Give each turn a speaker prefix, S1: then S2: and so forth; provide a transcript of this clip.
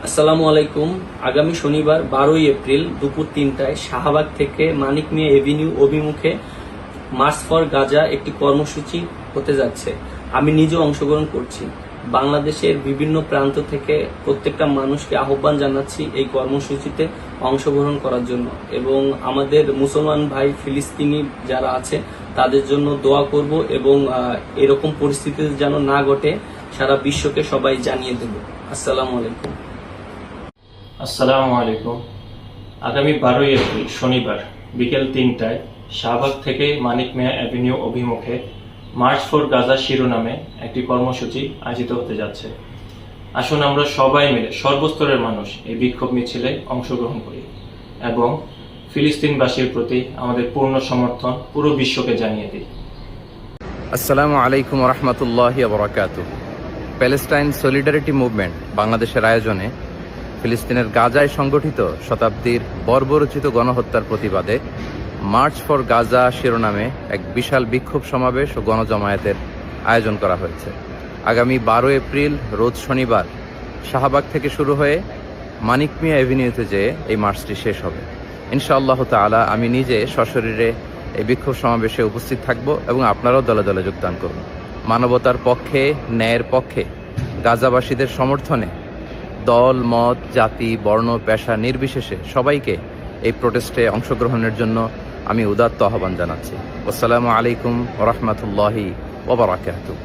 S1: আসসালামু আলাইকুম। আগামী শনিবার 12ই এপ্রিল দুপুর 3টায় শাহবাগ থেকে মানিক মিয়া এভিনিউ অভিমুখে মার্চ ফর গাজা একটি কর্মসূচি হতে যাচ্ছে। আমি নিজেও অংশগ্রহণ করছি। বাংলাদেশের বিভিন্ন প্রান্ত থেকে প্রত্যেকটা মানুষকে আহ্বান জানাচ্ছি এই কর্মসূচিতে অংশগ্রহণ করার জন্য, এবং আমাদের মুসলমান ভাই ফিলিস্তিনি যারা আছে তাদের জন্য দোয়া করব, এবং এরকম পরিস্থিতি যেন না ঘটে সারা বিশ্বকে সবাই জানিয়ে দেব। আসসালামু আলাইকুম।
S2: আসসালামু আলাইকুম। আগামী 12ই এপ্রিল শনিবার বিকেল 3টায় শাহবাগ থেকে মানিক মিয়া অ্যাভিনিউ অভিমুখে মার্চ ফর গাজা শিরোনামে একটি কর্মসূচি আয়োজিত হতে যাচ্ছে। আসুন আমরা সবাই মিলে সর্বস্তরের মানুষ এই বিক্ষোভ মিছিলে অংশগ্রহণ করি এবং ফিলিস্তিনবাসীর প্রতি আমাদের পূর্ণ সমর্থন পুরো বিশ্বকে জানিয়ে দিই।
S3: আসসালামু আলাইকুম রহমতুল্লাহি বারাকাতুহ। প্যালেস্টাইন সলিডারিটি মুভমেন্ট বাংলাদেশের আয়োজনে ফিলিস্তিনের গাজায় সংগঠিত শতাব্দীর বর্বরোচিত গণহত্যার প্রতিবাদে মার্চ ফর গাজা শিরোনামে এক বিশাল বিক্ষোভ সমাবেশ ও গণজমায়েতের আয়োজন করা হয়েছে। আগামী 12 এপ্রিল রোজ শনিবার শাহবাগ থেকে শুরু হয়ে মানিক মিয়া এভিনিউতে যেয়ে এই মার্চটি শেষ হবে। ইনশাআল্লাহ তাআলা আমি নিজে সশরীরে এই বিক্ষোভ সমাবেশে উপস্থিত থাকব এবং আপনারাও দলে দলে যোগদান করুন। মানবতার পক্ষে, ন্যায়ের পক্ষে, গাজাবাসীদের সমর্থনে দল, মত, জাতি, বর্ণ, পেশা নির্বিশেষে সবাইকে এই প্রোটেস্টে অংশগ্রহণের জন্য আমি উদাত্ত আহ্বান জানাচ্ছি। আসসালামু আলাইকুম ওয়া রাহমাতুল্লাহি ওয়া বারাকাতুহু।